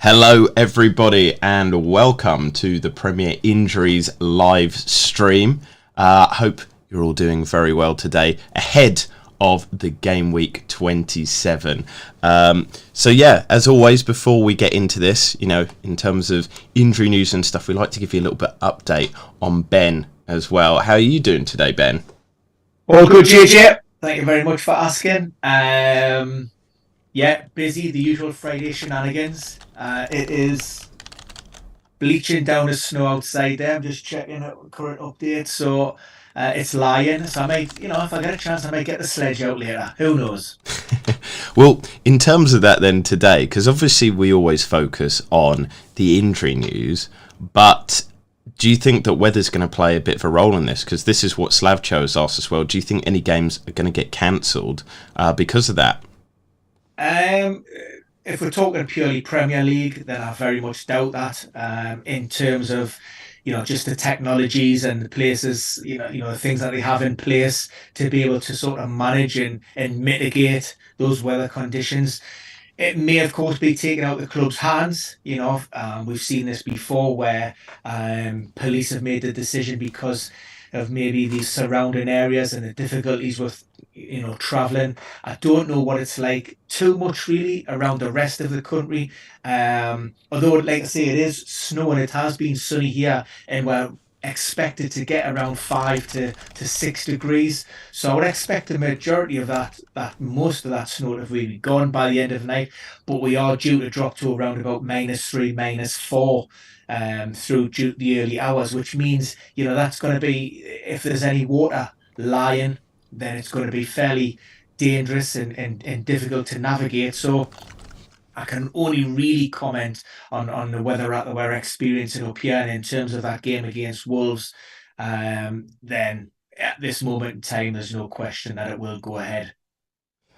Hello everybody and welcome to the Premier Injuries live stream. Hope you're all doing very well today ahead of the Game Week 27. So yeah, as always, before we get into this, in terms of injury news and stuff, we like to give you a little bit update on Ben as well. How are you doing today, Ben? All good, JJ. Thank you very much for asking. Yeah, busy, the usual Friday shenanigans. It is bleaching down the snow outside there. I'm just checking out current update. So it's lying. So I might, if I get a chance, I might get the sledge out later. Who knows? Well, in terms of that then today, because obviously we always focus on the injury news, but do you think that weather's going to play a bit of a role in this? Because this is what Slavcho has asked as well. Do you think any games are going to get cancelled because of that? If we're talking purely Premier League, then I very much doubt that. In terms of, just the technologies and the places, the things that they have in place to be able to sort of manage and mitigate those weather conditions. It may, of course, be taken out of the club's hands. We've seen this before where police have made the decision because of maybe these surrounding areas and the difficulties with, traveling. I don't know what it's like too much really around the rest of the country. Although, like I say, it is snow and it has been sunny here, and we're expected to get around 5 to 6 degrees. So I would expect the majority of that most of that snow to really be gone by the end of the night. But we are due to drop to around about -3, -4 through the early hours, which means, that's going to be, if there's any water lying, then it's going to be fairly dangerous and difficult to navigate. So I can only really comment on the weather that we're experiencing up here. And in terms of that game against Wolves, then at this moment in time, there's no question that it will go ahead.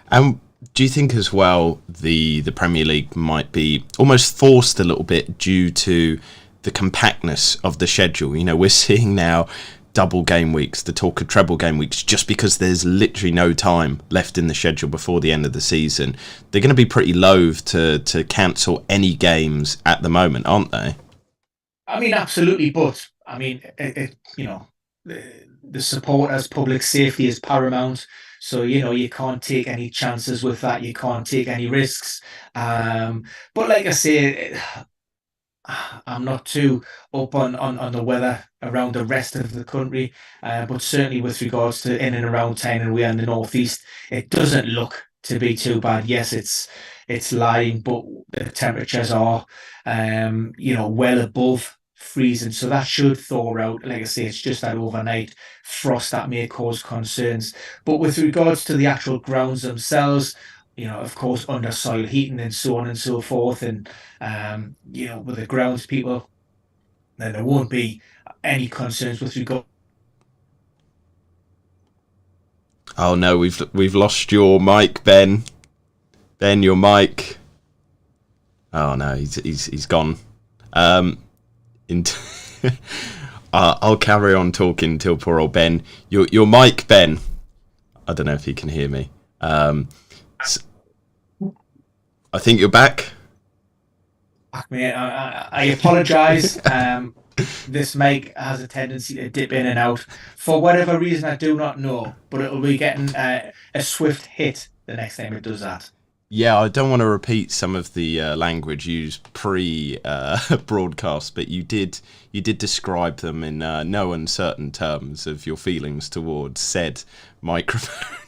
And do you think as well the Premier League might be almost forced a little bit due to the compactness of the schedule? We're seeing now double game weeks, the talk of treble game weeks, just because there's literally no time left in the schedule before the end of the season. They're going to be pretty loath to cancel any games at the moment, aren't they? I mean, absolutely, but I mean, the supporters, public safety is paramount. So, you can't take any chances with that. You can't take any risks. But like I say, I'm not too up on the weather around the rest of the country, but certainly with regards to in and around town and we are in the northeast, it doesn't look to be too bad. Yes, it's lying, but the temperatures are, well above freezing, so that should thaw out. Like I say, it's just that overnight frost that may cause concerns. But with regards to the actual grounds themselves, of course, under soil heating and so on and so forth, and with the grounds people, then there won't be any concerns with regard. Oh no, we've lost your mic, Ben. Ben, your mic. Oh no, he's gone. In I'll carry on talking till poor old Ben. Your mic, Ben. I don't know if he can hear me. I think you're back. Mate, I apologise. This mic has a tendency to dip in and out for whatever reason I do not know, but it'll be getting a swift hit the next time it does that. Yeah, I don't want to repeat some of the language used pre-broadcast, but you did describe them in no uncertain terms of your feelings towards said microphone.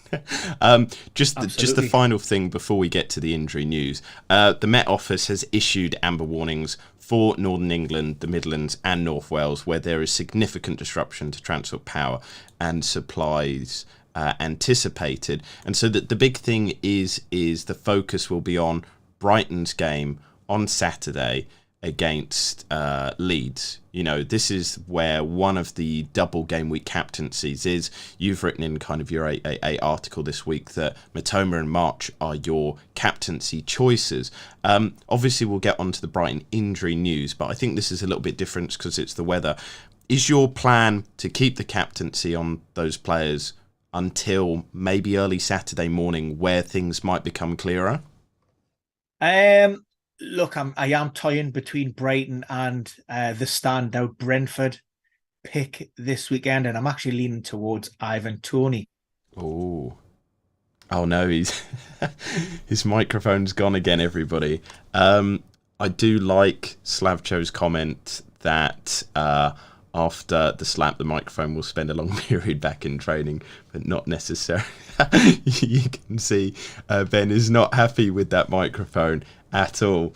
Just the final thing before we get to the injury news. The Met Office has issued amber warnings for Northern England, the Midlands and North Wales, where there is significant disruption to transport power and supplies anticipated. And so the big thing is the focus will be on Brighton's game on Saturday against Leeds. This is where one of the double game week captaincies is. You've written in kind of your a article this week that Matoma and March are your captaincy choices. Obviously, we'll get onto the Brighton injury news, but I think this is a little bit different because it's the weather. Is your plan to keep the captaincy on those players until maybe early Saturday morning where things might become clearer? Look, I am toying between Brighton and the standout Brentford pick this weekend, and I'm actually leaning towards Ivan Toney. Oh, oh no, he's his microphone's gone again. Everybody, I do like Slavcho's comment that after the slap, the microphone will spend a long period back in training, but not necessarily. You can see Ben is not happy with that microphone at all.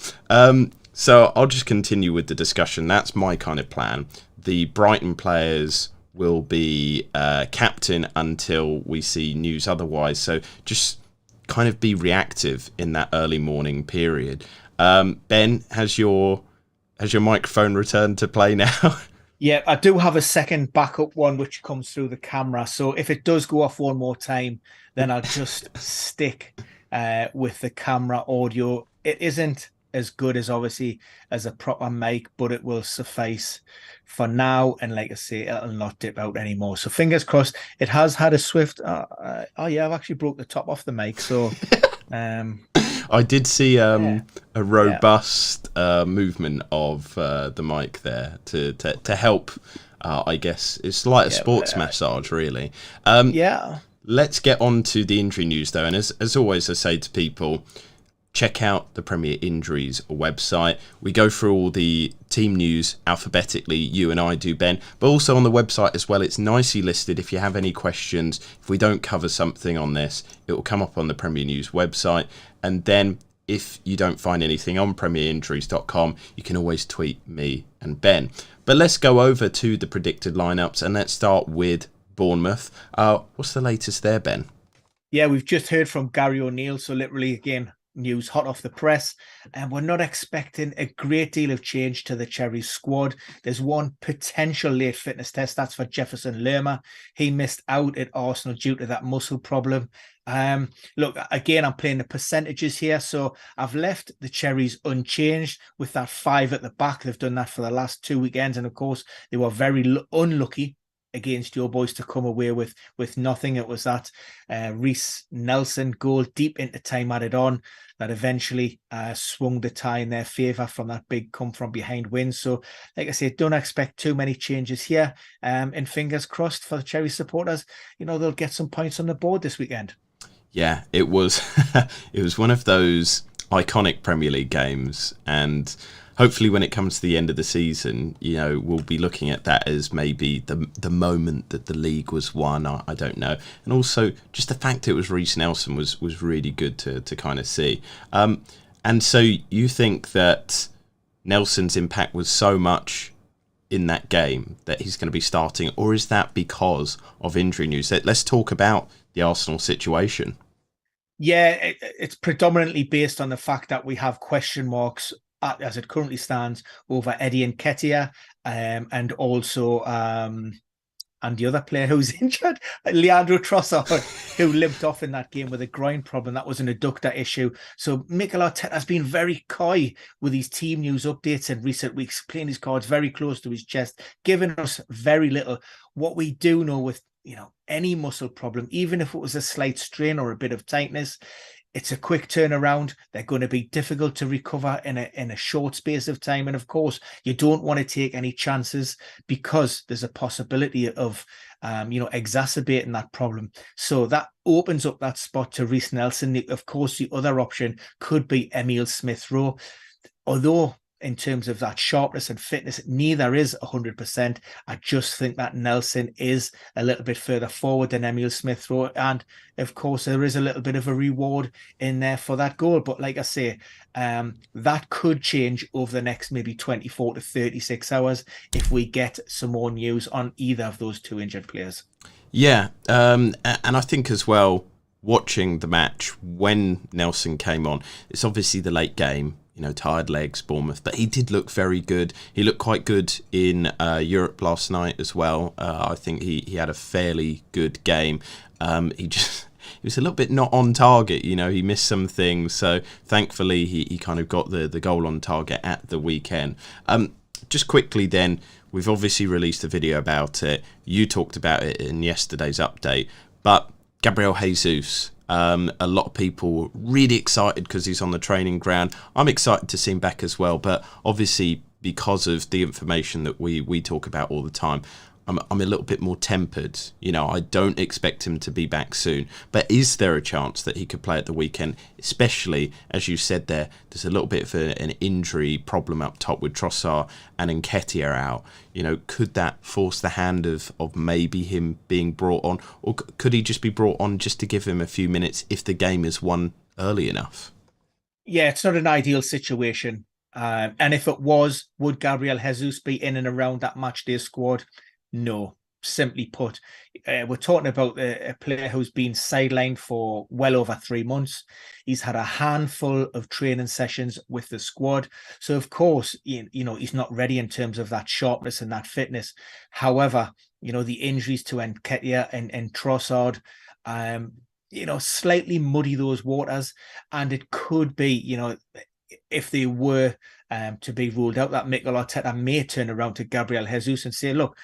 So I'll just continue with the discussion. That's my kind of plan. The Brighton players will be captain until we see news otherwise. So just kind of be reactive in that early morning period. Ben, has your microphone returned to play now? Yeah, I do have a second backup one which comes through the camera. So if it does go off one more time, then I'll just stick with the camera audio. It isn't as good as obviously as a proper mic, but it will suffice for now. And like I say, it'll not dip out anymore. So fingers crossed. It has had a swift. Oh yeah, I've actually broke the top off the mic. So I did see yeah. a robust movement of the mic there to help. I guess it's like a sports massage, really. Yeah. Let's get on to the injury news, though. And as always, I say to people, check out the Premier Injuries website. We go through all the team news alphabetically, you and I do, Ben, but also on the website as well. It's nicely listed. If you have any questions, if we don't cover something on this, it will come up on the Premier News website. And then if you don't find anything on premierinjuries.com, you can always tweet me and Ben. But let's go over to the predicted lineups, and let's start with Bournemouth. What's the latest there, Ben? Yeah, we've just heard from Gary O'Neill. So literally, again, news hot off the press, and we're not expecting a great deal of change to the Cherries squad. There's one potential late fitness test. That's for Jefferson Lerma. He missed out at Arsenal due to that muscle problem. Look, again, I'm playing the percentages here. So I've left the Cherries unchanged with that 5 at the back. They've done that for the last 2 weekends. And of course, they were very unlucky against your boys to come away with nothing. It was that Reece Nelson goal deep into time added on that eventually swung the tie in their favour from that big come from behind win. So like I said, don't expect too many changes here, and fingers crossed for the Cherry supporters, they'll get some points on the board this weekend. Yeah, it was it was one of those iconic Premier League games, and hopefully when it comes to the end of the season, we'll be looking at that as maybe the moment that the league was won. I don't know. And also just the fact it was Reece Nelson was really good to kind of see. And so you think that Nelson's impact was so much in that game that he's going to be starting, or is that because of injury news? Let's talk about the Arsenal situation. Yeah, it's predominantly based on the fact that we have question marks as it currently stands over Eddie Nketiah, and also and the other player who's injured, Leandro Trossard, who limped off in that game with a groin problem. That was an adductor issue. So Mikel Arteta has been very coy with his team news updates in recent weeks, playing his cards very close to his chest, giving us very little. What we do know with any muscle problem, even if it was a slight strain or a bit of tightness, it's a quick turnaround. They're going to be difficult to recover in a short space of time. And of course, you don't want to take any chances because there's a possibility of, exacerbating that problem. So that opens up that spot to Reece Nelson. Of course, the other option could be Emile Smith-Rowe. Although in terms of that sharpness and fitness, neither is 100%. I just think that Nelson is a little bit further forward than Emile Smith-Rowe. And of course, there is a little bit of a reward in there for that goal. But like I say, that could change over the next maybe 24 to 36 hours if we get some more news on either of those two injured players. Yeah, and I think as well, watching the match when Nelson came on, it's obviously the late game, tired legs, Bournemouth, but he did look very good. He looked quite good in Europe last night as well. I think he had a fairly good game. He was a little bit not on target, he missed some things. So thankfully he kind of got the goal on target at the weekend. Just quickly then, we've obviously released a video about it. You talked about it in yesterday's update, but Gabriel Jesus, A lot of people really excited because he's on the training ground. I'm excited to see him back as well, but obviously because of the information that we talk about all the time, I'm a little bit more tempered. I don't expect him to be back soon. But is there a chance that he could play at the weekend? Especially, as you said there's a little bit of an injury problem up top with Trossard and Nketiah out. Could that force the hand of maybe him being brought on? Or could he just be brought on just to give him a few minutes if the game is won early enough? Yeah, it's not an ideal situation. And if it was, would Gabriel Jesus be in and around that matchday squad? No, simply put. We're talking about a player who's been sidelined for well over 3 months. He's had a handful of training sessions with the squad. So, of course, he's not ready in terms of that sharpness and that fitness. However, the injuries to Nketiah and Trossard, slightly muddy those waters. And it could be, if they were to be ruled out, that Mikel Arteta may turn around to Gabriel Jesus and say, look,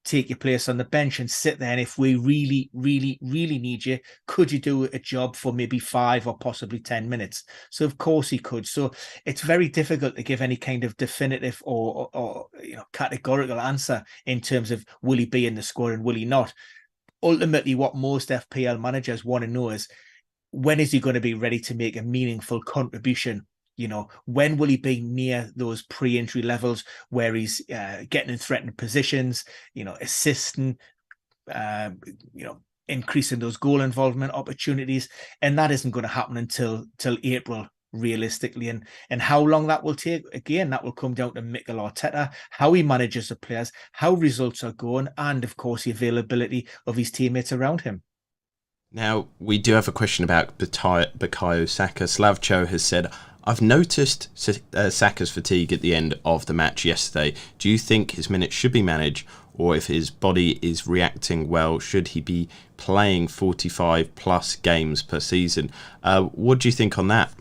take your place on the bench and sit there. And if we really, really, really need you, could you do a job for maybe 5 or possibly 10 minutes? So of course he could. So it's very difficult to give any kind of definitive or categorical answer in terms of will he be in the squad and will he not? Ultimately, what most FPL managers want to know is, when is he going to be ready to make a meaningful contribution? When will he be near those pre-injury levels where he's getting in threatened positions, assisting, increasing those goal involvement opportunities? And that isn't going to happen until April, realistically. And how long that will take, again, that will come down to Mikel Arteta, how he manages the players, how results are going, and of course the availability of his teammates around him. Now, we do have a question about Bukayo Saka. Slavcho has said, I've noticed Saka's fatigue at the end of the match yesterday. Do you think his minutes should be managed, or if his body is reacting well, should he be playing 45 plus games per season? What do you think on that?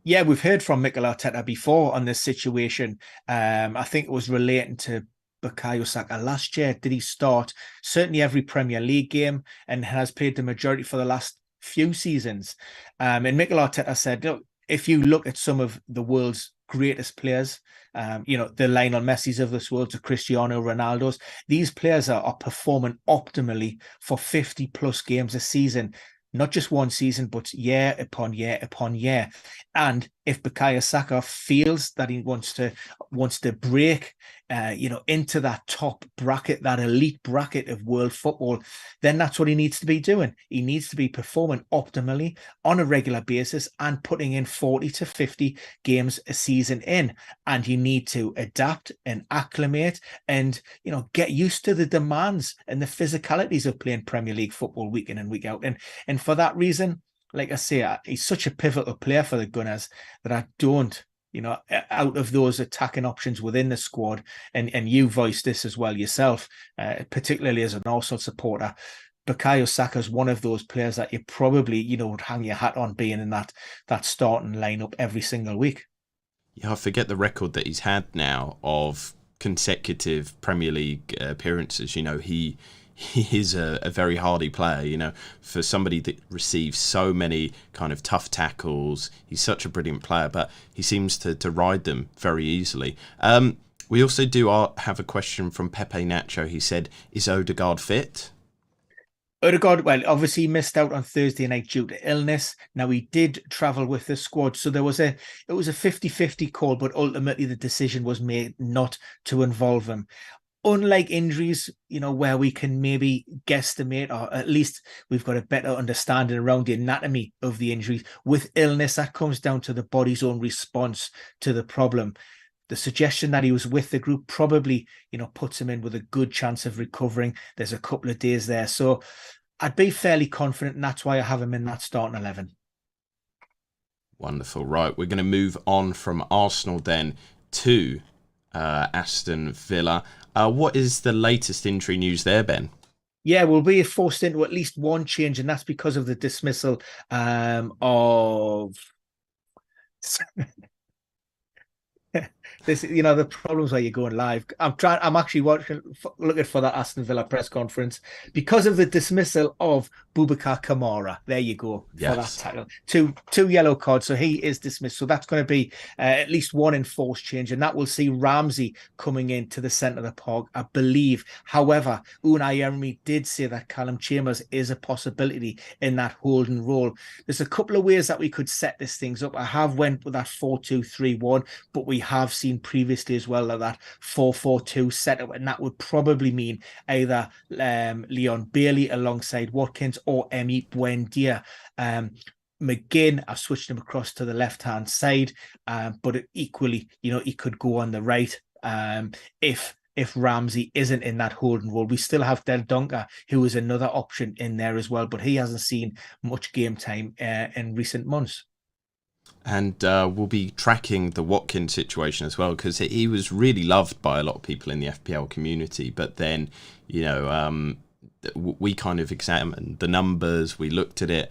Yeah, we've heard from Mikel Arteta before on this situation. I think it was relating to Bukayo Saka last year. Did he start certainly every Premier League game and has played the majority for the last few seasons? And Mikel Arteta said, look, if you look at some of the world's greatest players, the Lionel Messi's of this world to Cristiano Ronaldo's, these players are performing optimally for 50 plus games a season. Not just one season, but year upon year upon year. And if Bukayo Saka feels that he wants to break, into that top bracket, that elite bracket of world football, then that's what he needs to be doing. He needs to be performing optimally on a regular basis and putting in 40 to 50 games a season in. And you need to adapt and acclimate and, get used to the demands and the physicalities of playing Premier League football week in and week out. And for that reason, like I say, he's such a pivotal player for the Gunners that I don't, out of those attacking options within the squad, and you voiced this as well yourself, particularly as an Arsenal supporter, Bukayo Saka is one of those players that you probably, would hang your hat on being in that starting lineup every single week. Yeah, I forget the record that he's had now of consecutive Premier League appearances. He is a very hardy player, for somebody that receives so many kind of tough tackles. He's such a brilliant player, but he seems to ride them very easily. We also do have a question from Pepe Nacho. He said, is Odegaard fit? Odegaard, well, obviously he missed out on Thursday night due to illness. Now, he did travel with the squad, so it was a 50-50 call, but ultimately the decision was made not to involve him. Unlike injuries, where we can maybe guesstimate, or at least we've got a better understanding around the anatomy of the injuries, with illness, that comes down to the body's own response to the problem. The suggestion that he was with the group probably, puts him in with a good chance of recovering. There's a couple of days there. So I'd be fairly confident, and that's why I have him in that starting 11. Wonderful. Right, we're going to move on from Arsenal then to Aston Villa. What is the latest injury news there, Ben? Yeah, we'll be forced into at least one change, and that's because of the dismissal of This, the problems where you're going live. I'm actually looking for that Aston Villa press conference because of the dismissal of Boubacar Kamara. There you go for that Yes. tackle. Two yellow cards, so he is dismissed. So that's going to be at least one enforced change, and that will see Ramsey coming into the centre of the park, I believe. However, Unai Emery did say that Callum Chambers is a possibility in that holding role. There's a couple of ways that we could set this things up. I have went with that 4-2-3-1, but we have seen previously as well that 4-4-2 setup, and that would probably mean either Leon Bailey alongside Watkins or Emi Buendia. McGinn, I've switched him across to the left-hand side, but equally, he could go on the right if Ramsey isn't in that holding role. We still have Del Donker, who is another option in there as well, but he hasn't seen much game time in recent months. And we'll be tracking the Watkins situation as well, because he was really loved by a lot of people in the FPL community. But then, we kind of examined the numbers, we looked at it.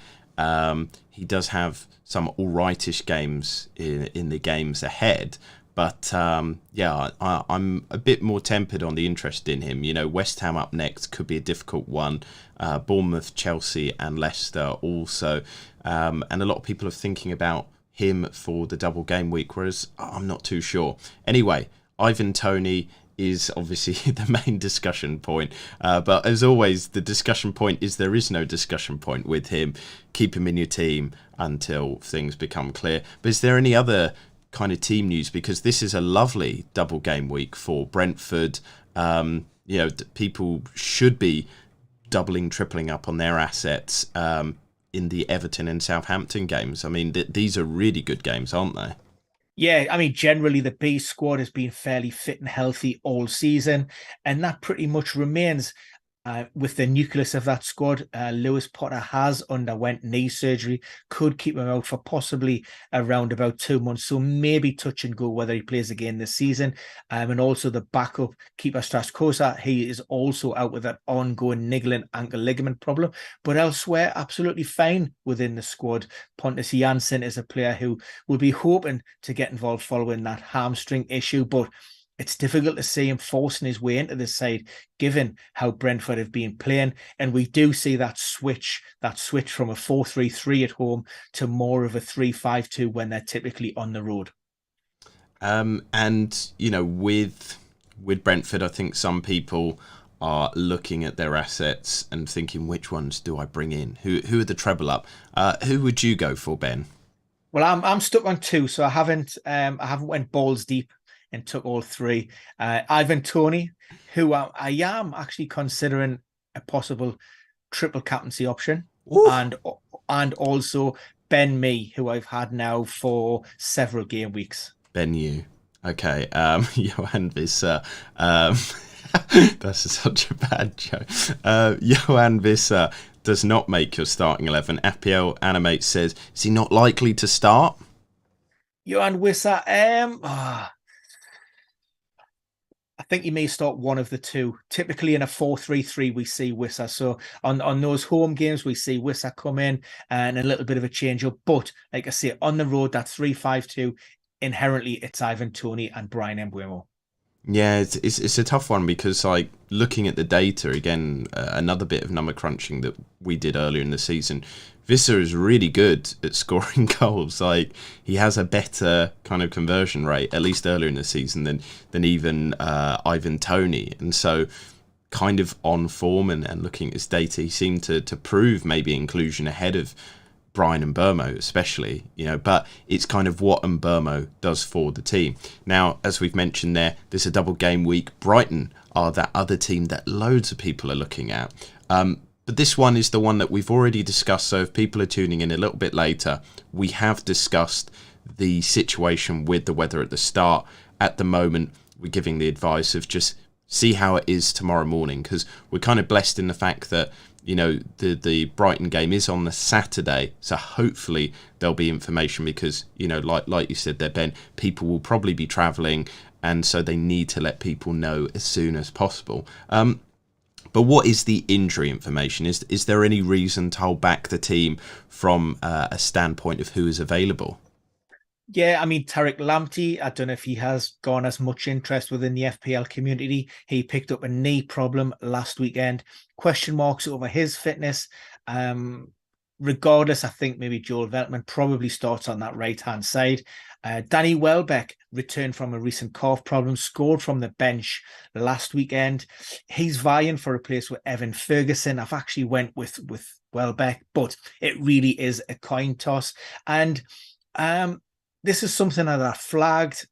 He does have some all-rightish games in the games ahead. But I'm a bit more tempered on the interest in him. West Ham up next could be a difficult one. Bournemouth, Chelsea and Leicester also. And a lot of people are thinking about him for the double game week, whereas I'm not too sure. Anyway, Ivan Toney is obviously the main discussion point. But as always, the discussion point is there is no discussion point with him. Keep him in your team until things become clear. But is there any other kind of team news, because this is a lovely double game week for Brentford? People should be doubling, tripling up on their assets in the Everton and Southampton games. I mean, these are really good games, aren't they? Yeah, I mean, generally the B squad has been fairly fit and healthy all season, and that pretty much remains. With the nucleus of that squad, Lewis Potter has underwent knee surgery, could keep him out for possibly around about 2 months. So maybe touch and go whether he plays again this season. And also the backup keeper Strascosa, he is also out with that ongoing niggling ankle ligament problem. But elsewhere, absolutely fine within the squad. Pontus Jansson is a player who will be hoping to get involved following that hamstring issue, but it's difficult to see him forcing his way into this side, given how Brentford have been playing. And we do see that switch from a 4-3-3 at home to more of a 3-5-2 when they're typically on the road. With Brentford, I think some people are looking at their assets and thinking, which ones do I bring in? Who are the treble up? Who would you go for, Ben? Well, I'm stuck on two, so I haven't went balls deep and took all three. Ivan Toney, who I am actually considering a possible triple captaincy option. Ooh. and also Ben Mee, who I've had now for several game weeks. Ben you. Okay. Johan Visser. That's such a bad joke. Johan Visser does not make your starting 11. FPL Animate says, is he not likely to start? Johan Visser, I think he may start one of the two. Typically in a 4-3-3, we see Wissa. So on those home games, we see Wissa come in and a little bit of a change up. But like I say, on the road, that 3-5-2, inherently it's Ivan Toney and Brian Mbeumo. Yeah, it's a tough one because, like, looking at the data, again, another bit of number crunching that we did earlier in the season, Visser is really good at scoring goals. Like, he has a better kind of conversion rate, at least earlier in the season, than even Ivan Toney. And so, kind of on form and looking at his data, he seemed to prove maybe inclusion ahead of Brian Mbeumo especially, but it's kind of what Mbeumo does for the team. Now, as we've mentioned there's a double game week. Brighton are that other team that loads of people are looking at. But this one is the one that we've already discussed, so if people are tuning in a little bit later, we have discussed the situation with the weather at the start. At the moment, we're giving the advice of just see how it is tomorrow morning, because we're kind of blessed in the fact that the Brighton game is on the Saturday, so hopefully there'll be information because, like you said there, Ben, people will probably be travelling, and so they need to let people know as soon as possible. But what is the injury information? Is there any reason to hold back the team from a standpoint of who is available? Yeah, I mean, Tariq Lamptey, I don't know if he has gone as much interest within the FPL community. He picked up a knee problem last weekend. Question marks over his fitness. Um, Regardless, I think maybe Joel Veltman probably starts on that right-hand side. Danny Welbeck returned from a recent calf problem, scored from the bench last weekend. He's vying for a place with Evan Ferguson. I've actually went with Welbeck, but it really is a coin toss. And this is something that I flagged,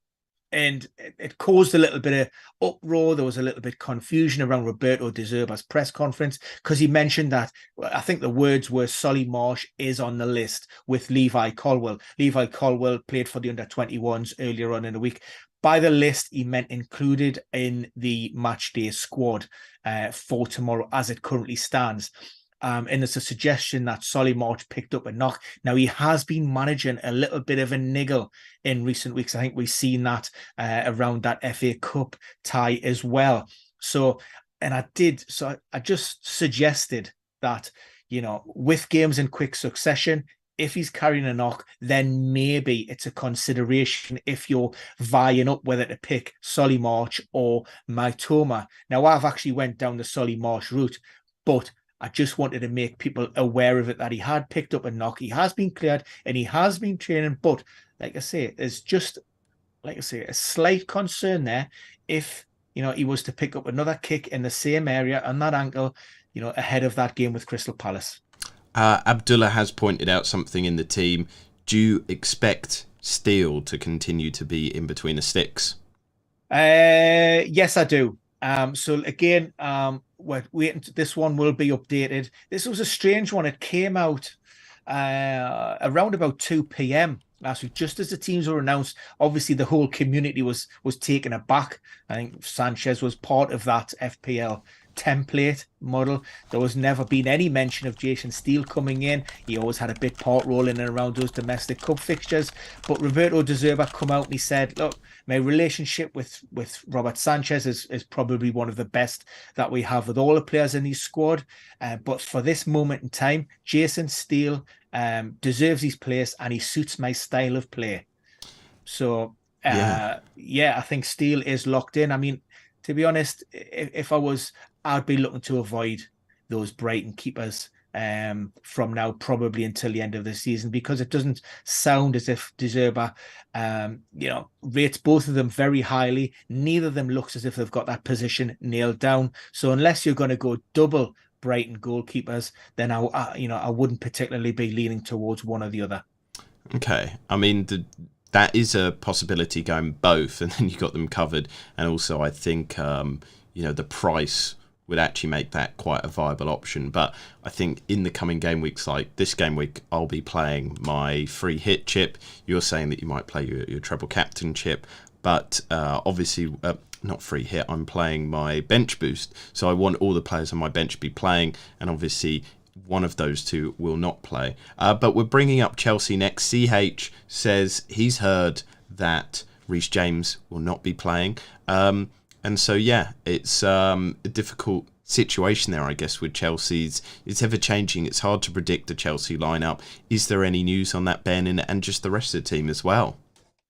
and it caused a little bit of uproar. There was a little bit of confusion around Roberto De Zerba's press conference because he mentioned that, I think the words were, Solly Marsh is on the list with Levi Colwill. Levi Colwill played for the under-21s earlier on in the week. By the list, he meant included in the match day squad for tomorrow as it currently stands. And there's a suggestion that Solly March picked up a knock. Now, he has been managing a little bit of a niggle in recent weeks. I think we've seen that around that FA Cup tie as well. So I just suggested that, with games in quick succession, if he's carrying a knock, then maybe it's a consideration if you're vying up whether to pick Solly March or Maitoma. Now, I've actually went down the Solly March route, but I just wanted to make people aware of it, that he had picked up a knock. He has been cleared and he has been training. But like I say, there's just, a slight concern there. If, he was to pick up another kick in the same area on that ankle, ahead of that game with Crystal Palace. Abdullah has pointed out something in the team. Do you expect Steele to continue to be in between the sticks? Yes, I do. So again, we're waiting. This one will be updated. This was a strange one. It came out around about 2 p.m. last week, just as the teams were announced. Obviously, the whole community was taken aback. I think Sanchez was part of that FPL template model. There was never been any mention of Jason Steele coming in. He always had a bit part role in and around those domestic cup fixtures. But Roberto De Zerba come out and he said, look, my relationship with Robert Sanchez is probably one of the best that we have with all the players in his squad. But for this moment in time, Jason Steele deserves his place and he suits my style of play. So, I think Steele is locked in. I mean, to be honest, if I was, I'd be looking to avoid those Brighton keepers from now probably until the end of the season, because it doesn't sound as if De Zerba, rates both of them very highly. Neither of them looks as if they've got that position nailed down. So unless you're going to go double Brighton goalkeepers, then I wouldn't particularly be leaning towards one or the other. Okay, I mean that is a possibility, going both, and then you got them covered. And also, I think the price would actually make that quite a viable option. But I think in the coming game weeks, like this game week, I'll be playing my free hit chip. You're saying that you might play your treble captain chip, but obviously not free hit. I'm playing my bench boost, so I want all the players on my bench to be playing, and obviously one of those two will not play. But we're bringing up Chelsea next. CH says he's heard that Reece James will not be playing. And so, it's a difficult situation there, I guess, with Chelsea's. It's ever-changing. It's hard to predict the Chelsea lineup. Is there any news on that, Ben, and just the rest of the team as well?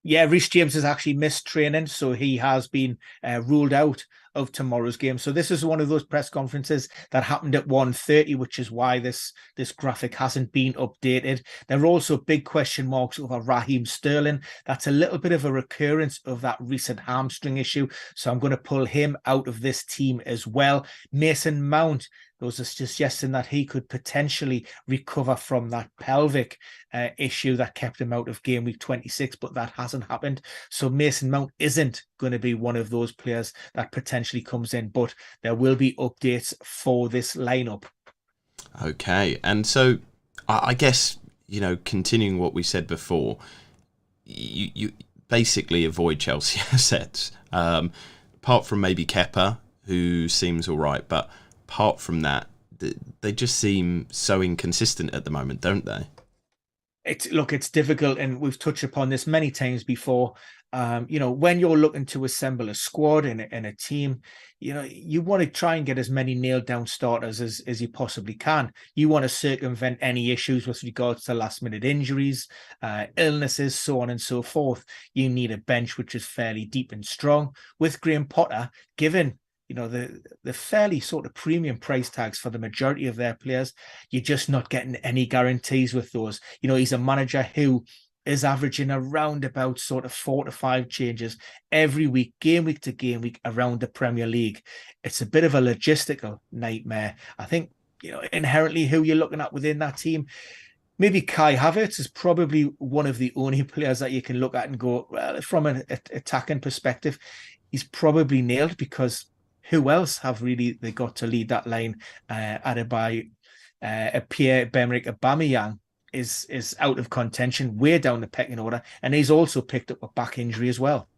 Yeah, Reece James has actually missed training, so he has been ruled out of tomorrow's game. So this is one of those press conferences that happened at 1:30, which is why this graphic hasn't been updated. There are also big question marks over Raheem Sterling. That's a little bit of a recurrence of that recent hamstring issue. So I'm going to pull him out of this team as well. Mason Mount, there was a suggestion that he could potentially recover from that pelvic issue that kept him out of game week 26, but that hasn't happened. So Mason Mount isn't going to be one of those players that potentially comes in, but there will be updates for this lineup. Okay, and so I guess, continuing what we said before, you basically avoid Chelsea assets, apart from maybe Kepa, who seems all right, but apart from that, they just seem so inconsistent at the moment, don't they? It's difficult, and we've touched upon this many times before. When you're looking to assemble a squad and a team, you want to try and get as many nailed down starters as you possibly can. You want to circumvent any issues with regards to last minute injuries, illnesses, so on and so forth. You need a bench which is fairly deep and strong. With Graham Potter, given the fairly sort of premium price tags for the majority of their players, you're just not getting any guarantees with those. He's a manager who is averaging around about sort of 4 to 5 changes every week, game week to game week around the Premier League. It's a bit of a logistical nightmare. I think, inherently who you're looking at within that team, maybe Kai Havertz is probably one of the only players that you can look at and go, well, from an attacking perspective, he's probably nailed, because who else have really they got to lead that line, added by Pierre-Emerick Aubameyang is out of contention, way down the pecking order, and he's also picked up a back injury as well.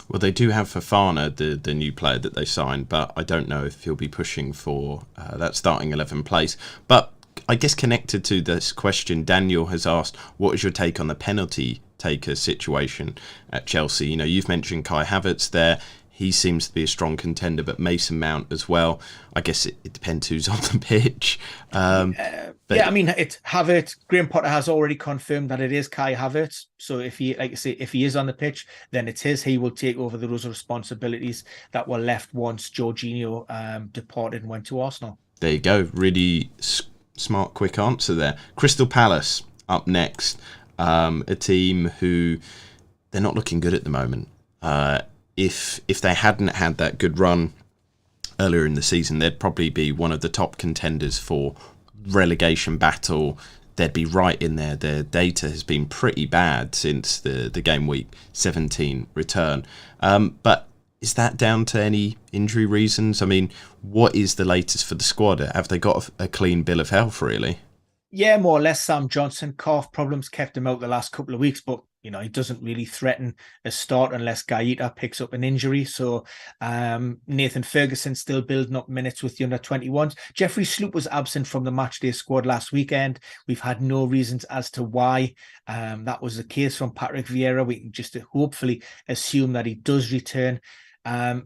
Well, they do have Fofana, the new player that they signed, but I don't know if he'll be pushing for that starting 11 place. But I guess connected to this question, Daniel has asked, what is your take on the penalty taker situation at Chelsea? You've mentioned Kai Havertz there. He seems to be a strong contender, but Mason Mount as well. I guess it depends who's on the pitch. It's Havertz. Graham Potter has already confirmed that it is Kai Havertz. So if he is on the pitch, then it's his. He will take over those responsibilities that were left once Jorginho departed and went to Arsenal. There you go. Really smart, quick answer there. Crystal Palace up next. A team who they're not looking good at the moment. If they hadn't had that good run earlier in the season, they'd probably be one of the top contenders for relegation battle. They'd be right in there. Their data has been pretty bad since the game week 17 return. But is that down to any injury reasons? I mean, what is the latest for the squad? Have they got a clean bill of health, really? Yeah, more or less. Sam Johnson, calf problems kept him out the last couple of weeks, but he doesn't really threaten a start unless Gaeta picks up an injury. So Nathan Ferguson still building up minutes with the under-21s. Jeffrey Sloop was absent from the matchday squad last weekend. We've had no reasons as to why that was the case from Patrick Vieira. We can just hopefully assume that he does return. And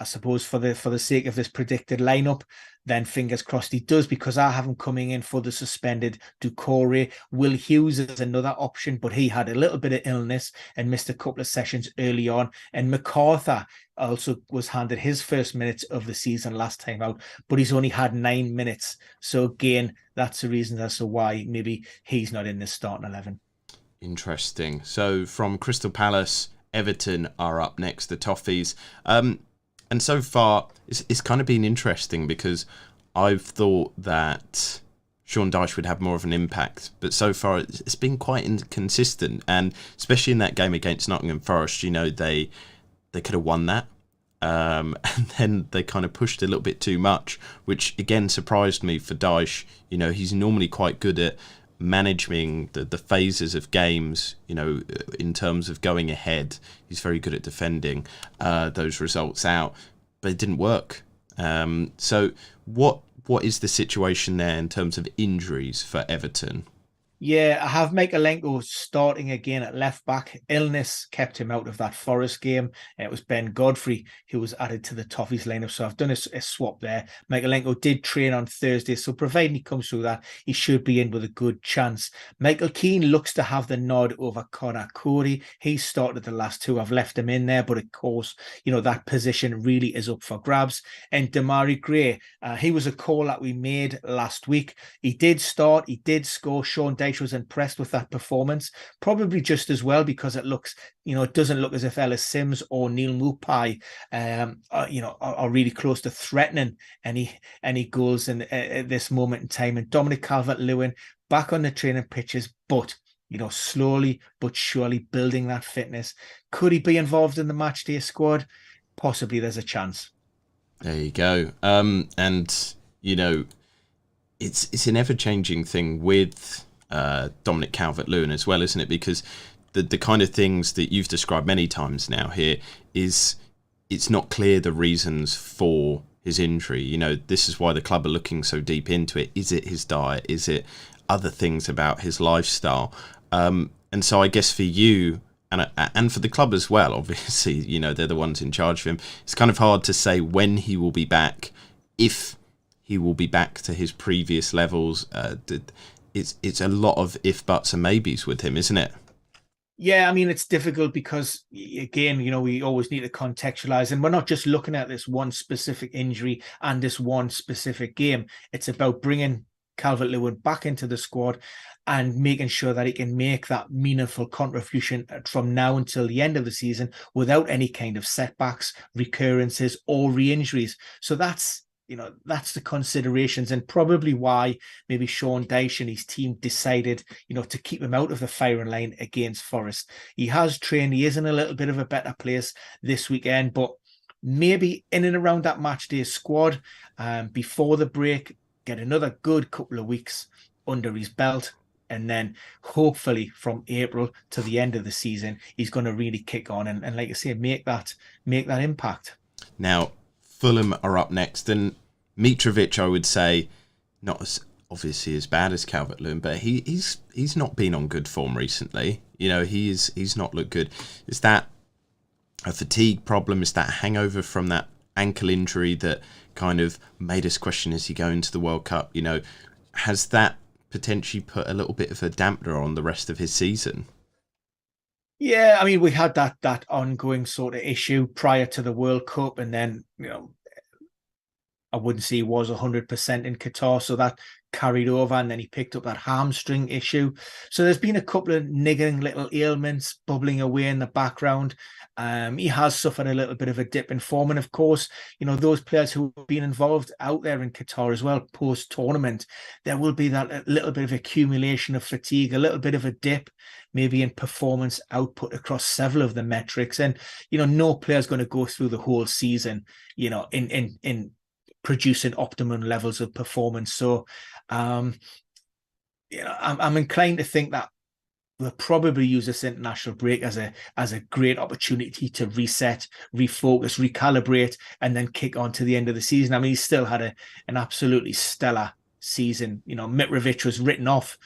I suppose for the sake of this predicted lineup, then fingers crossed he does, because I have him coming in for the suspended Doucouré. Will Hughes is another option, but he had a little bit of illness and missed a couple of sessions early on. And MacArthur also was handed his first minutes of the season last time out, but he's only had 9 minutes. So again, that's the reason as to why maybe he's not in this starting 11. Interesting. So from Crystal Palace, Everton are up next, the Toffees. And so far, it's kind of been interesting, because I've thought that Sean Dyche would have more of an impact, but so far it's been quite inconsistent. And especially in that game against Nottingham Forest, they could have won that. And then they kind of pushed a little bit too much, which again surprised me for Dyche. He's normally quite good at managing the phases of games, in terms of going ahead. He's very good at defending those results out, but it didn't work. So what is the situation there in terms of injuries for Everton? Yeah, I have Mykolenko starting again at left back. Illness kept him out of that Forest game. It was Ben Godfrey who was added to the Toffees lineup. So I've done a swap there. Mykolenko did train on Thursday, so providing he comes through that, he should be in with a good chance. Michael Keane looks to have the nod over Conor Cody. He started the last two. I've left him in there, but of course, that position really is up for grabs. And Demarai Gray, he was a call that we made last week. He did start. He did score. Sean Dyche was impressed with that performance, probably just as well, because it looks, it doesn't look as if Ellis Sims or Neil Maupay, are really close to threatening any goals at this moment in time. And Dominic Calvert-Lewin back on the training pitches, but slowly but surely building that fitness. Could he be involved in the matchday squad? Possibly. There's a chance. There you go. It's an ever-changing thing with Dominic Calvert-Lewin as well, isn't it? Because the kind of things that you've described many times now here is it's not clear the reasons for his injury. This is why the club are looking so deep into it. Is it his diet? Is it other things about his lifestyle. And so I guess for you and for the club as well, obviously, you know, they're the ones in charge of him. It's kind of hard to say when he will be back, if he will be back to his previous levels. It's a lot of if, buts and maybes with him, isn't it? Yeah, I mean, it's difficult because, again, you know, we always need to contextualize, and we're not just looking at this one specific injury and this one specific game. It's about bringing Calvert-Lewin back into the squad and making sure that he can make that meaningful contribution from now until the end of the season without any kind of setbacks, recurrences, or re-injuries. So that's the considerations, and probably why maybe Sean Dyche and his team decided, to keep him out of the firing line against Forest. He has trained, he is in a little bit of a better place this weekend, but maybe in and around that match day squad before the break, get another good couple of weeks under his belt. And then hopefully from April to the end of the season, he's going to really kick on and like I say, make that impact. Now, Fulham are up next, and Mitrovic, I would say, not as obviously as bad as Calvert-Lewin, but he's not been on good form recently. You know, he's not looked good. Is that a fatigue problem? Is that a hangover from that ankle injury that kind of made us question, is he going to the World Cup? You know, has that potentially put a little bit of a dampener on the rest of his season? Yeah, I mean, we had that ongoing sort of issue prior to the World Cup, and then, I wouldn't say he was 100% in Qatar, so that carried over, and then he picked up that hamstring issue. So there's been a couple of niggling little ailments bubbling away in the background. He has suffered a little bit of a dip in form, and of course, those players who have been involved out there in Qatar as well post-tournament, there will be that little bit of accumulation of fatigue, a little bit of a dip, maybe in performance output across several of the metrics, and no player is going to go through the whole season, in producing optimum levels of performance. So, I'm inclined to think that we'll probably use this international break as a great opportunity to reset, refocus, recalibrate, and then kick on to the end of the season. I mean, he's still had an absolutely stellar season. Mitrovic was written off,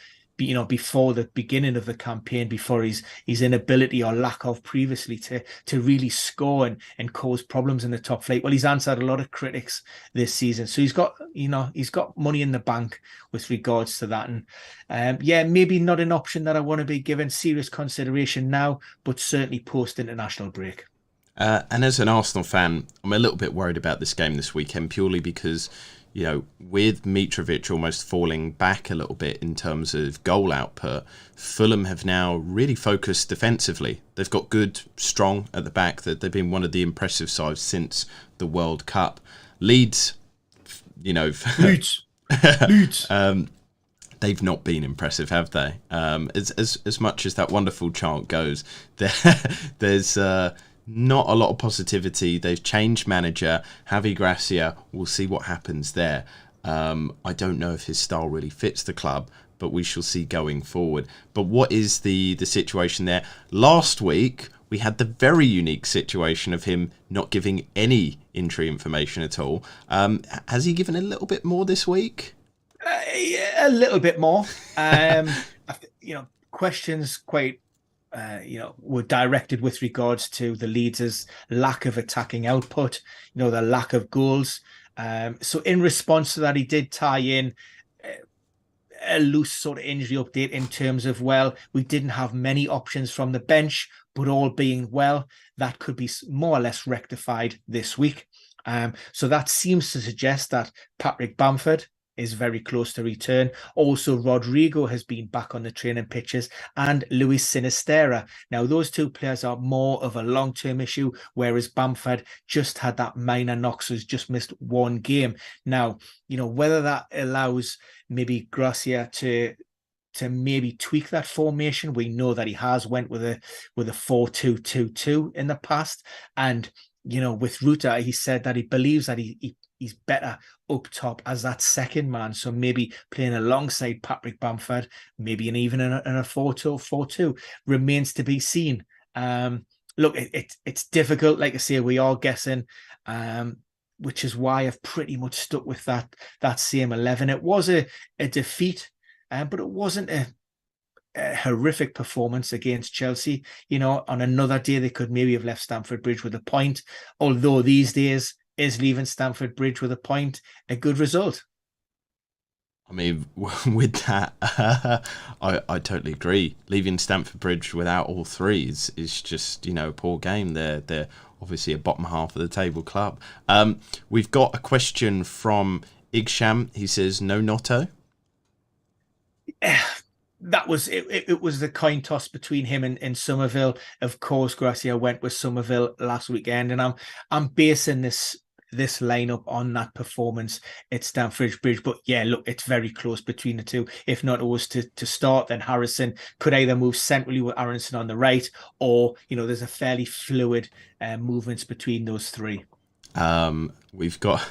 before the beginning of the campaign, before his inability or lack of previously to really score and cause problems in the top flight. Well, he's answered a lot of critics this season, so he's got money in the bank with regards to that. And maybe not an option that I want to be given serious consideration now, but certainly post international break. And as an Arsenal fan, I'm a little bit worried about this game this weekend, purely because, with Mitrovic almost falling back a little bit in terms of goal output, Fulham have now really focused defensively. They've got good, strong at the back. That they've been one of the impressive sides since the World Cup. Leeds, Leeds. They've not been impressive, have they? As much as that wonderful chant goes, there's not a lot of positivity. They've changed manager, Javi Gracia. We'll see what happens there. I don't know if his style really fits the club, but we shall see going forward. But what is the situation there? Last week, we had the very unique situation of him not giving any injury information at all. Has he given a little bit more this week? A little bit more. Questions quite were directed with regards to the Leeds' lack of attacking output, the lack of goals. So in response to that, he did tie in a loose sort of injury update in terms of, well, we didn't have many options from the bench, but all being well, that could be more or less rectified this week. So that seems to suggest that Patrick Bamford is very close to return. Also, Rodrigo has been back on the training pitches, and Luis Sinisterra. Now, those two players are more of a long-term issue, whereas Bamford just had that minor knock, so he's just missed one game. Now, whether that allows maybe Gracia to maybe tweak that formation. We know that he has went with a 4-2-2-2 in the past, and with Ruta, he said that he believes that he's better up top as that second man. So maybe playing alongside Patrick Bamford, maybe even in a 4-2-4-2 remains to be seen. Look, it's difficult. Like I say, we are guessing, which is why I've pretty much stuck with that same 11. It was a defeat but it wasn't a horrific performance against Chelsea. On another day, they could maybe have left Stamford Bridge with a point, although these days, is leaving Stamford Bridge with a point a good result? I mean, with that, I totally agree. Leaving Stamford Bridge without all three is just, a poor game. They're obviously a bottom half of the table club. We've got a question from Igsham. He says, no Notto? That was it. It was the coin toss between him and Somerville. Of course, Gracia went with Somerville last weekend, and I'm basing this lineup on that performance at Stamford Bridge. But yeah, look, it's very close between the two. If not, it was to start, then Harrison could either move centrally with Aronson on the right, or there's a fairly fluid movements between those three. We've got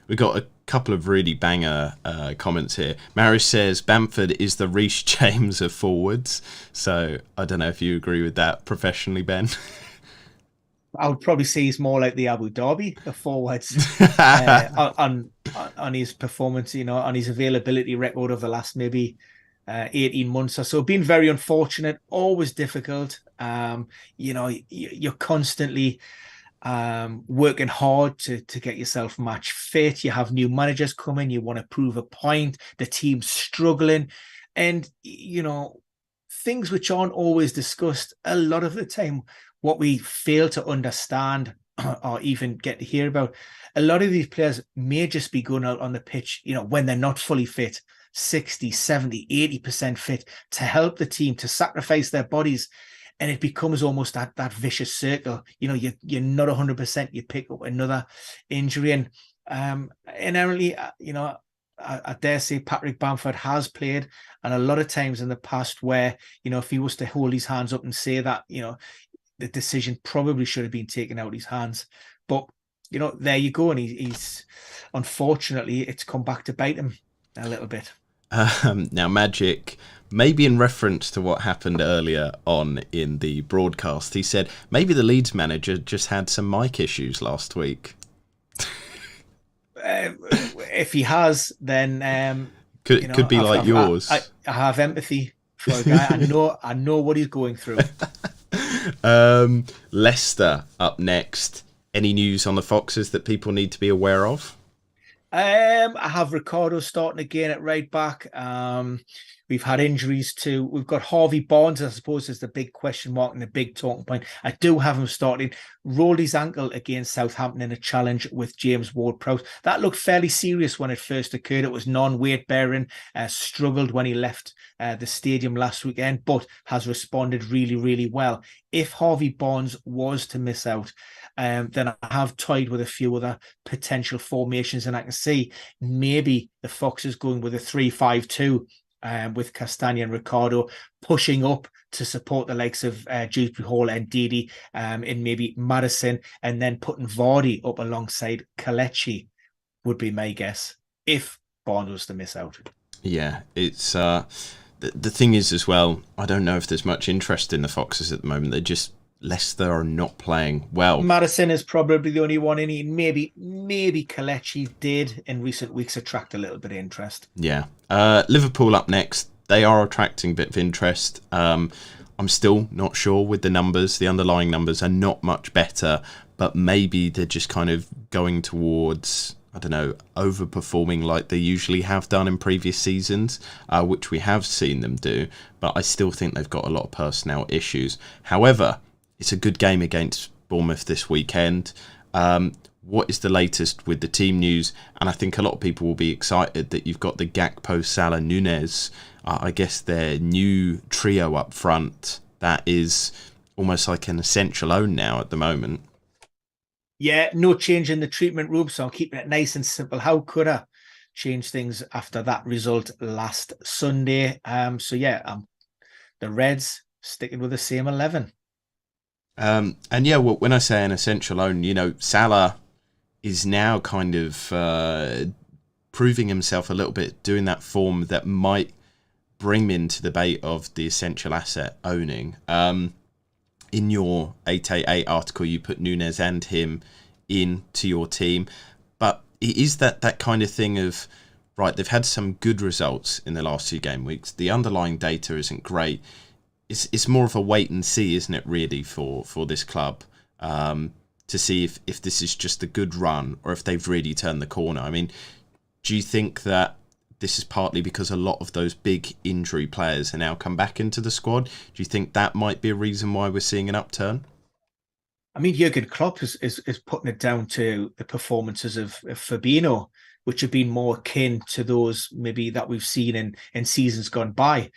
a couple of really banger comments here. Marius says Bamford is the Reece James of forwards. So I don't know if you agree with that professionally, Ben. I would probably say he's more like the Abu Dhabi of forwards on his performance, on his availability record of the last maybe 18 months or so. Been very unfortunate, always difficult. You're constantly working hard to get yourself match fit. You have new managers coming, you want to prove a point, the team's struggling, and things which aren't always discussed a lot of the time, what we fail to understand or even get to hear about, a lot of these players may just be going out on the pitch, when they're not fully fit, 60, 70, 80% fit, to help the team, to sacrifice their bodies. And it becomes almost that vicious circle. You're not 100%. You pick up another injury, and inherently, I dare say Patrick Bamford has played, and a lot of times in the past where if he was to hold his hands up and say that the decision probably should have been taken out of his hands, but there you go, and he's unfortunately it's come back to bite him a little bit. Now, Magic, maybe in reference to what happened earlier on in the broadcast, he said maybe the Leeds manager just had some mic issues last week. If he has, then could be like yours. I have empathy for a guy. I know what he's going through. Leicester up next. Any news on the Foxes that people need to be aware of? I have Ricardo starting again at right back. We've had injuries too. We've got Harvey Barnes, I suppose, is the big question mark and the big talking point. I do have him starting. Rolled his ankle against Southampton in a challenge with James Ward-Prowse. That looked fairly serious when it first occurred. It was non-weight bearing. Struggled when he left the stadium last weekend, but has responded really, really well. If Harvey Barnes was to miss out, then I have toyed with a few other potential formations, and I can see maybe the Foxes going with a 3-5-2 with Castagna and Ricardo pushing up to support the likes of Dewsbury Hall and Didi, in maybe Madison, and then putting Vardy up alongside Kelechi would be my guess if Barnes was to miss out. Yeah, it's the thing is as well, I don't know if there's much interest in the Foxes at the moment. Leicester are not playing well. Madison is probably the only one in it. Maybe Kelechi did in recent weeks attract a little bit of interest. Yeah. Liverpool up next. They are attracting a bit of interest. I'm still not sure with the numbers. The underlying numbers are not much better, but maybe they're just kind of going towards, I don't know, overperforming like they usually have done in previous seasons, which we have seen them do. But I still think they've got a lot of personnel issues. However, it's a good game against Bournemouth this weekend. What is the latest with the team news? And I think a lot of people will be excited that you've got the Gakpo, Salah, Nunez, I guess their new trio up front. That is almost like an essential own now at the moment. Yeah, no change in the treatment room, so I'm keeping it nice and simple. How could I change things after that result last Sunday? So yeah, the Reds sticking with the same 11. And yeah, well, when I say an essential own, Salah is now kind of proving himself a little bit, doing that form that might bring him into the debate of the essential asset owning. In your 888 article, you put Nunez and him into your team, but it is that kind of thing of right, they've had some good results in the last 2 game weeks. The underlying data isn't great. It's more of a wait and see, isn't it, really, for this club, to see if this is just a good run or if they've really turned the corner. I mean, do you think that this is partly because a lot of those big injury players are now come back into the squad? Do you think that might be a reason why we're seeing an upturn? I mean, Jurgen Klopp is putting it down to the performances of Fabinho, which have been more akin to those maybe that we've seen in seasons gone by.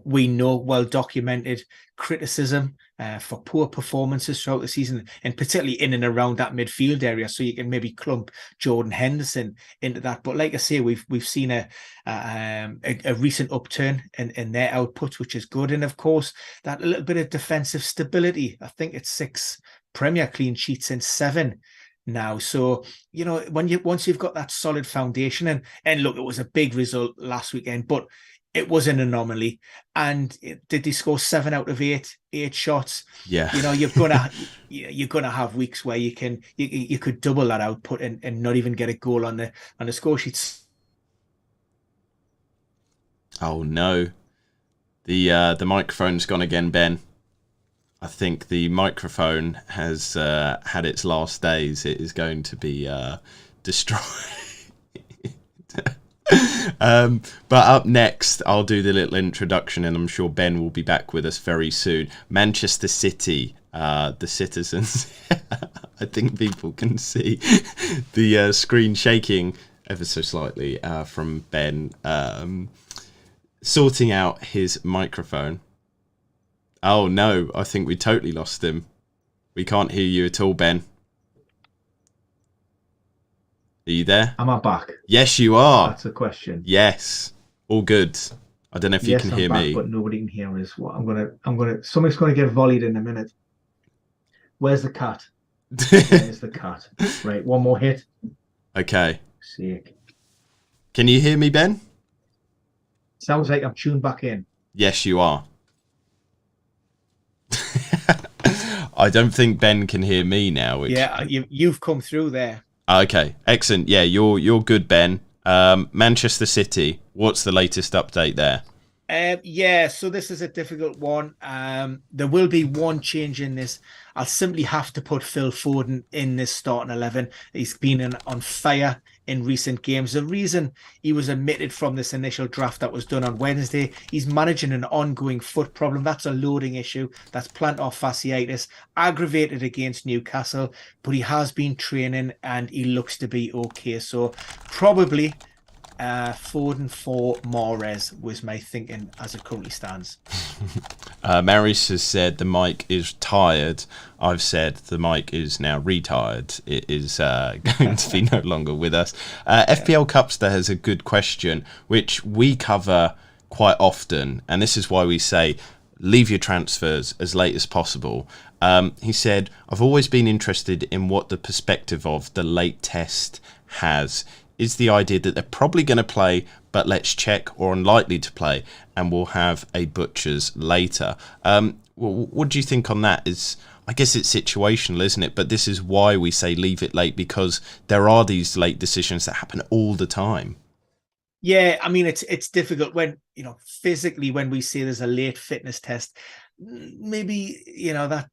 We know well-documented criticism for poor performances throughout the season, and particularly in and around that midfield area. So you can maybe clump Jordan Henderson into that. But like I say, we've seen a recent upturn in their output, which is good. And of course, that little bit of defensive stability. I think it's 6 Premier clean sheets in 7 now. So, once you've got that solid foundation, and look, it was a big result last weekend, but it was an anomaly. And did they score 7 out of 8 shots? Yeah. You're gonna have weeks where you could double that output and not even get a goal on the score sheets. Oh no. The microphone's gone again, Ben. I think the microphone has had its last days. It is going to be destroyed. But up next, I'll do the little introduction, and I'm sure Ben will be back with us very soon. Manchester City, the citizens. I think people can see the screen shaking ever so slightly from Ben sorting out his microphone. Oh no, I think we totally lost him. We can't hear you at all, Ben. Are you there? Am I back? Yes, you are. That's a question. Yes, all good. I don't know if you can hear me. But nobody can hear us. What something's gonna get volleyed in a minute. Where's the cat? Where's the cat? Right, one more hit. Okay. Sick. Can you hear me, Ben? Sounds like I'm tuned back in. Yes, you are. I don't think Ben can hear me now. Yeah, you've come through there. Okay, excellent. Yeah, you're good, Ben. Manchester City, what's the latest update there? So this is a difficult one. There will be one change in this. I'll simply have to put Phil Foden in this starting 11. He's been on fire in recent games. The reason he was omitted from this initial draft that was done on Wednesday, he's managing an ongoing foot problem. That's a loading issue. That's plantar fasciitis, aggravated against Newcastle, but he has been training and he looks to be okay. So probably Foden for Mahrez was my thinking as it currently stands. Maris has said the mic is tired. I've said the mic is now retired. It is going to be no longer with us. FPL Cupster has a good question, which we cover quite often, and this is why we say leave your transfers as late as possible. He said, I've always been interested in what the perspective of the late test has. Is the idea that they're probably going to play, but let's check, or unlikely to play, and we'll have a butchers later. What do you think on that? I guess it's situational, isn't it? But this is why we say leave it late, because there are these late decisions that happen all the time. Yeah, I mean, it's difficult when, physically, when we say there's a late fitness test, maybe,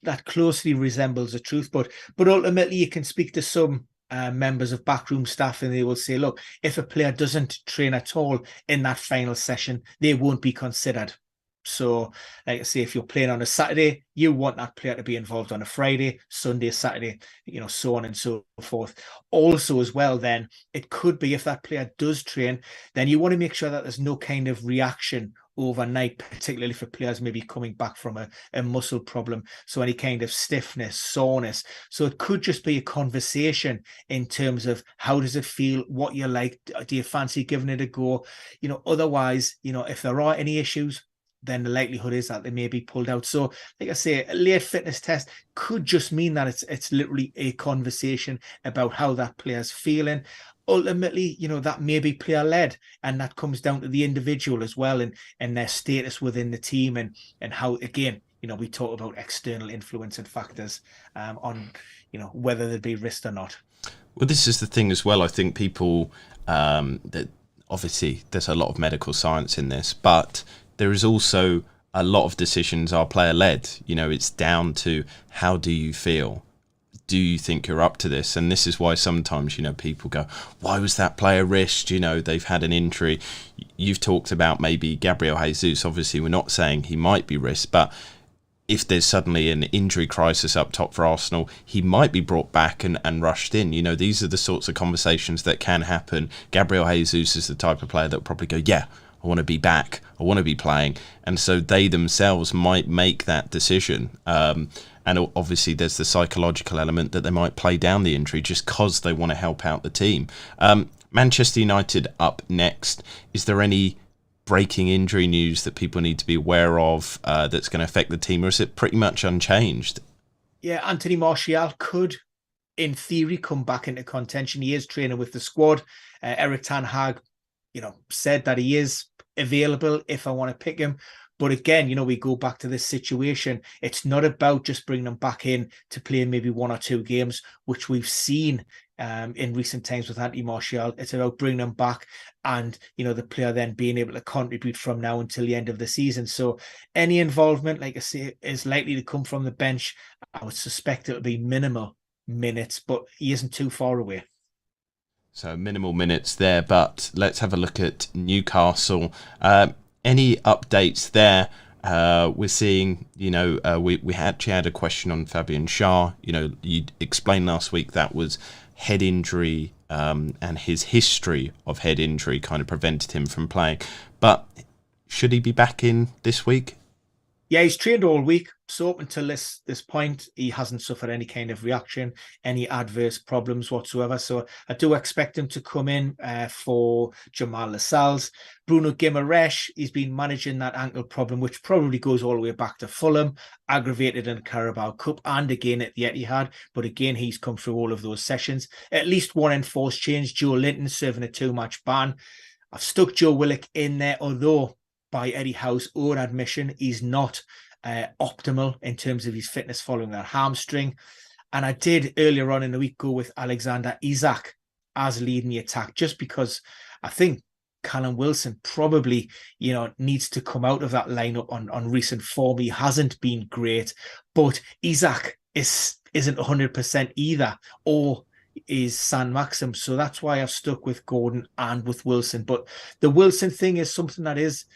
that closely resembles the truth, but ultimately you can speak to some members of backroom staff and they will say, look, if a player doesn't train at all in that final session, they won't be considered. So, like I say, if you're playing on a Saturday, you want that player to be involved on a Friday, Sunday, Saturday, so on and so forth. Also, as well, then it could be if that player does train, then you want to make sure that there's no kind of reaction overnight, particularly for players maybe coming back from a muscle problem. So any kind of stiffness, soreness. So it could just be a conversation in terms of how does it feel, what you like, do you fancy giving it a go? Otherwise, if there are any issues, then the likelihood is that they may be pulled out. So, like I say, a late fitness test could just mean that it's literally a conversation about how that player's feeling. Ultimately, that may be player-led, and that comes down to the individual as well, and their status within the team, and how, again, we talk about external influence and factors on, whether they'd be risked or not. Well, this is the thing as well. I think people that obviously there's a lot of medical science in this, but there is also a lot of decisions are player led. It's down to, how do you feel? Do you think you're up to this? And this is why sometimes, people go, why was that player risked? They've had an injury. You've talked about maybe Gabriel Jesus. Obviously, we're not saying he might be risked, but if there's suddenly an injury crisis up top for Arsenal, he might be brought back and rushed in. These are the sorts of conversations that can happen. Gabriel Jesus is the type of player that will probably go, yeah, I want to be back. I want to be playing. And so they themselves might make that decision. And obviously there's the psychological element that they might play down the injury just because they want to help out the team. Manchester United up next. Is there any breaking injury news that people need to be aware of that's going to affect the team, or is it pretty much unchanged? Yeah, Anthony Martial could, in theory, come back into contention. He is training with the squad. Eric Ten Hag, said that he is available if I want to pick him. But again, we go back to this situation. It's not about just bringing them back in to play maybe 1 or 2 games, which we've seen in recent times with Anthony Martial. It's about bringing them back and, the player then being able to contribute from now until the end of the season. So any involvement, like I say, is likely to come from the bench. I would suspect it'll be minimal minutes, but he isn't too far away. So minimal minutes there, but let's have a look at Newcastle. Any updates there? We're seeing, we actually had a question on Fabian Schär. You explained last week that was head injury, and his history of head injury kind of prevented him from playing. But should he be back in this week? Yeah, he's trained all week. So up until this point, he hasn't suffered any kind of reaction, any adverse problems whatsoever. So I do expect him to come in for Jamal Lascelles. Bruno Guimaraes, he's been managing that ankle problem, which probably goes all the way back to Fulham, aggravated in the Carabao Cup and again at the Etihad. But again, he's come through all of those sessions. At least one enforced change. Joe Linton serving a 2-match ban. I've stuck Joe Willock in there, although by Eddie Howe's own admission, he's not optimal in terms of his fitness following that hamstring. And I did earlier on in the week go with Alexander Isak as leading the attack, just because I think Callum Wilson probably, needs to come out of that lineup on recent form. He hasn't been great, but Isak isn't 100% either, or is San Maxim. So that's why I've stuck with Gordon and with Wilson. But the Wilson thing is something that is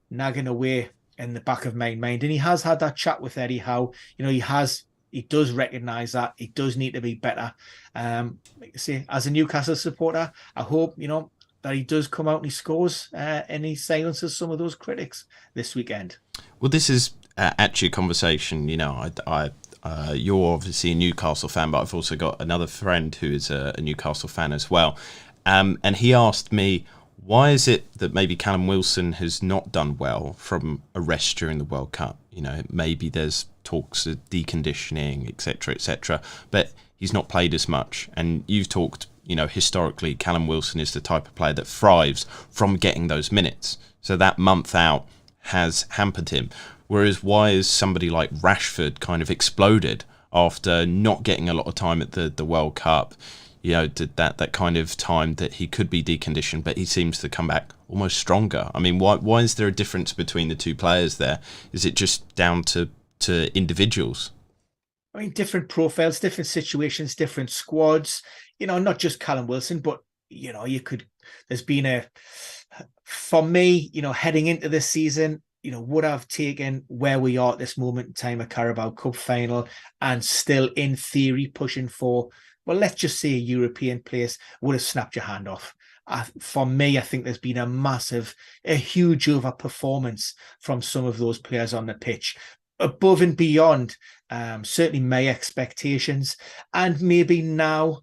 nagging away in the back of my mind. And he has had that chat with Eddie Howe. He does recognise that. He does need to be better. Like I say, as a Newcastle supporter, I hope, that he does come out and he scores and he silences some of those critics this weekend. Well, this is actually a conversation, you're obviously a Newcastle fan, but I've also got another friend who is a Newcastle fan as well. And he asked me, why is it that maybe Callum Wilson has not done well from a rest during the World Cup? Maybe there's talks of deconditioning, etc., but he's not played as much. And you've talked, historically, Callum Wilson is the type of player that thrives from getting those minutes. So that month out has hampered him. Whereas why is somebody like Rashford kind of exploded after not getting a lot of time at the World Cup? Did that kind of time that he could be deconditioned, but he seems to come back almost stronger. I mean, why is there a difference between the two players there? Is it just down to individuals? I mean, different profiles, different situations, different squads. Not just Callum Wilson, but there's been for me, heading into this season, would have taken where we are at this moment in time, a Carabao Cup final, and still in theory pushing for, well, let's just say a European place, would have snapped your hand off. For me, I think there's been a huge overperformance from some of those players on the pitch, above and beyond certainly my expectations. And maybe now,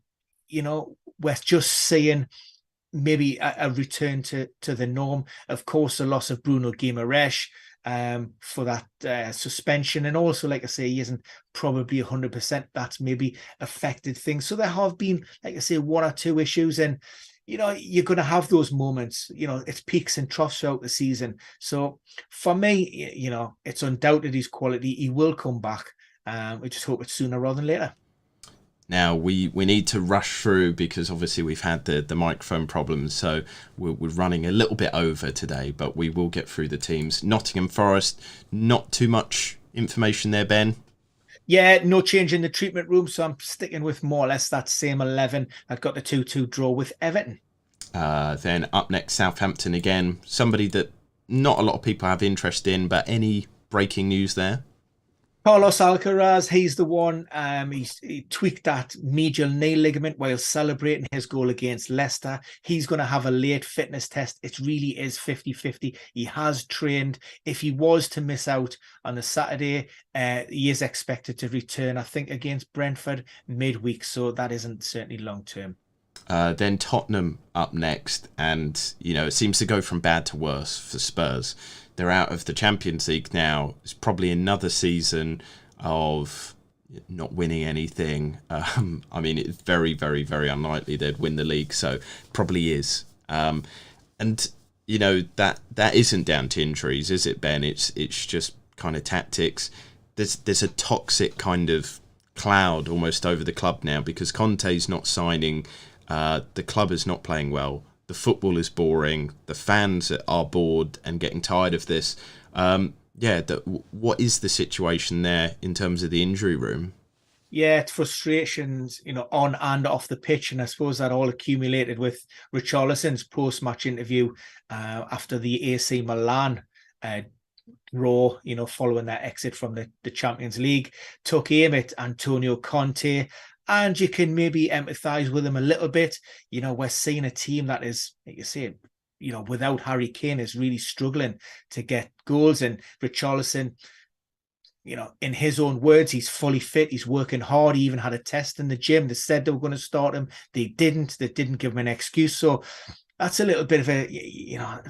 we're just seeing maybe a return to the norm. Of course, the loss of Bruno Guimaraes for that suspension, and also, like I say, he isn't probably 100%. That's maybe affected things. So there have been, like I say, 1 or 2 issues, and you're going to have those moments. It's peaks and troughs throughout the season. So for me, it's undoubted his quality. He will come back. We just hope it's sooner rather than later. Now, we need to rush through because obviously we've had the microphone problems, so we're running a little bit over today, but we will get through the teams. Nottingham Forest, not too much information there, Ben. Yeah, no change in the treatment room, so I'm sticking with more or less that same 11. I've got the 2-2 draw with Everton. Then up next, Southampton again. Somebody that not a lot of people have interest in, but any breaking news there? Carlos Alcaraz, he's the one. He tweaked that medial knee ligament while celebrating his goal against Leicester. He's going to have a late fitness test. It really is 50-50. He has trained. If he was to miss out on the Saturday, he is expected to return, I think, against Brentford midweek. So that isn't certainly long term. Then Tottenham up next, and it seems to go from bad to worse for Spurs. They're out of the Champions League now. It's probably another season of not winning anything. I mean, it's very, very, very unlikely they'd win the league, so probably is. And that isn't down to injuries, is it, Ben? It's just kind of tactics. There's a toxic kind of cloud almost over the club now because Conte's not signing. The club is not playing well. The football is boring. The fans are bored and getting tired of this. What is the situation there in terms of the injury room? Yeah, it's frustrations, on and off the pitch. And I suppose that all accumulated with Richarlison's post-match interview after the AC Milan draw, following their exit from the Champions League, took aim at Antonio Conte. And you can maybe empathise with him a little bit. We're seeing a team that is, like you say, without Harry Kane is really struggling to get goals. And Richarlison, in his own words, he's fully fit. He's working hard. He even had a test in the gym. They said they were going to start him. They didn't. They didn't give him an excuse. So that's a little bit of a,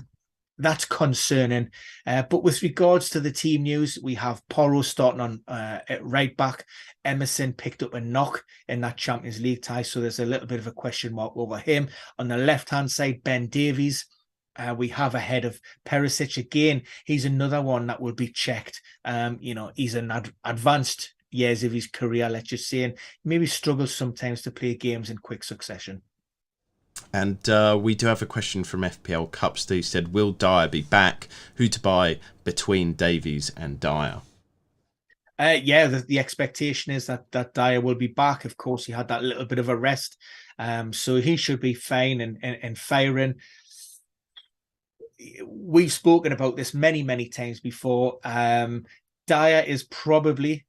that's concerning. But with regards to the team news, we have Porro starting on at right back. Emerson picked up a knock in that Champions League tie, so there's a little bit of a question mark over him. On the left-hand side, Ben Davies, we have ahead of Perisic again. He's another one that will be checked. He's an advanced years of his career, let's just say, and maybe struggles sometimes to play games in quick succession. And we do have a question from FPL Cups. Who said, will Dyer be back? Who to buy between Davies and Dyer? The expectation is that Dyer will be back. Of course, he had that little bit of a rest. So he should be fine and firing. We've spoken about this many, many times before. Dyer is probably,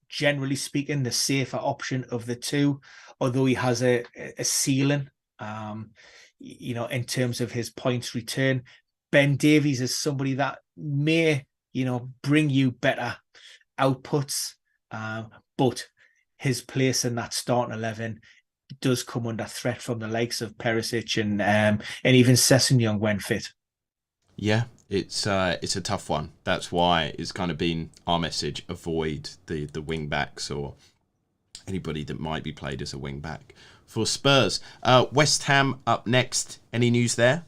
generally speaking, the safer option of the two, although he has a ceiling. In terms of his points return. Ben Davies is somebody that may, bring you better outputs, but his place in that starting 11 does come under threat from the likes of Perisic and even Sessegnon when fit. Yeah, it's a tough one. That's why it's kind of been our message: avoid the wing backs or anybody that might be played as a wing back. For Spurs, West Ham up next. Any news there?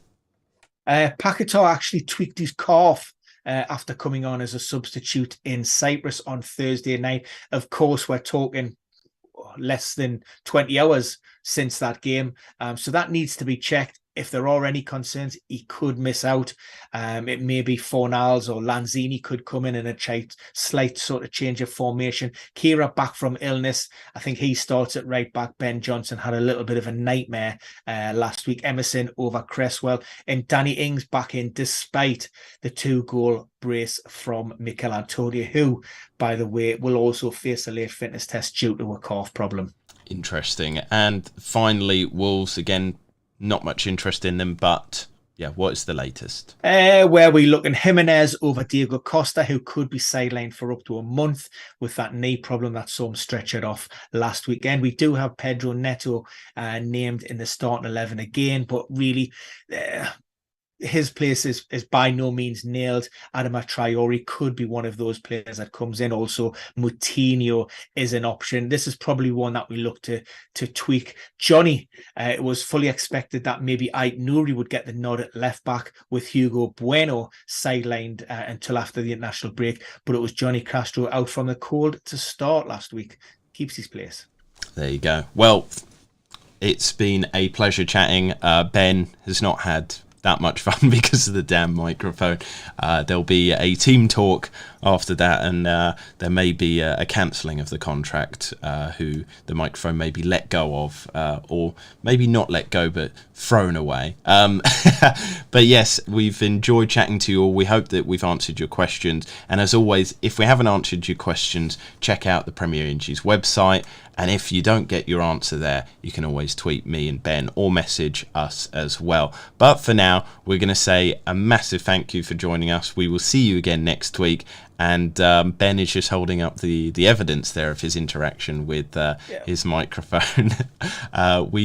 Paquetá actually tweaked his calf after coming on as a substitute in Cyprus on Thursday night. Of course, we're talking less than 20 hours since that game. So that needs to be checked. If there are any concerns, he could miss out. It may be Fornals or Lanzini could come in a slight sort of change of formation. Kira back from illness. I think he starts at right back. Ben Johnson had a little bit of a nightmare last week. Emerson over Cresswell. And Danny Ings back in despite the 2-goal brace from Mikel Antonio, who, by the way, will also face a late fitness test due to a calf problem. Interesting. And finally, Wolves again. Not much interest in them, but yeah, what is the latest? Where we looking? Jimenez over Diego Costa, who could be sidelined for up to a month with that knee problem that saw him stretchered off last weekend. We do have Pedro Neto named in the starting 11 again, but really his place is by no means nailed. Adama Traore could be one of those players that comes in. Also, Moutinho is an option. This is probably one that we look to tweak. Johnny, it was fully expected that maybe Aït-Nouri would get the nod at left back with Hugo Bueno sidelined until after the international break, but it was Johnny Castro out from the cold to start last week. Keeps his place. There you go. Well, it's been a pleasure chatting. Ben has not had that much fun because of the damn microphone. There'll be a team talk after that, and there may be a cancelling of the contract, who the microphone may be let go of, or maybe not let go but thrown away. But yes, we've enjoyed chatting to you all. We hope that we've answered your questions, and as always, if we haven't answered your questions, check out the Premier Ingy's website. And if you don't get your answer there, you can always tweet me and Ben or message us as well. But for now, we're going to say a massive thank you for joining us. We will see you again next week. And Ben is just holding up the evidence there of his interaction with his microphone. We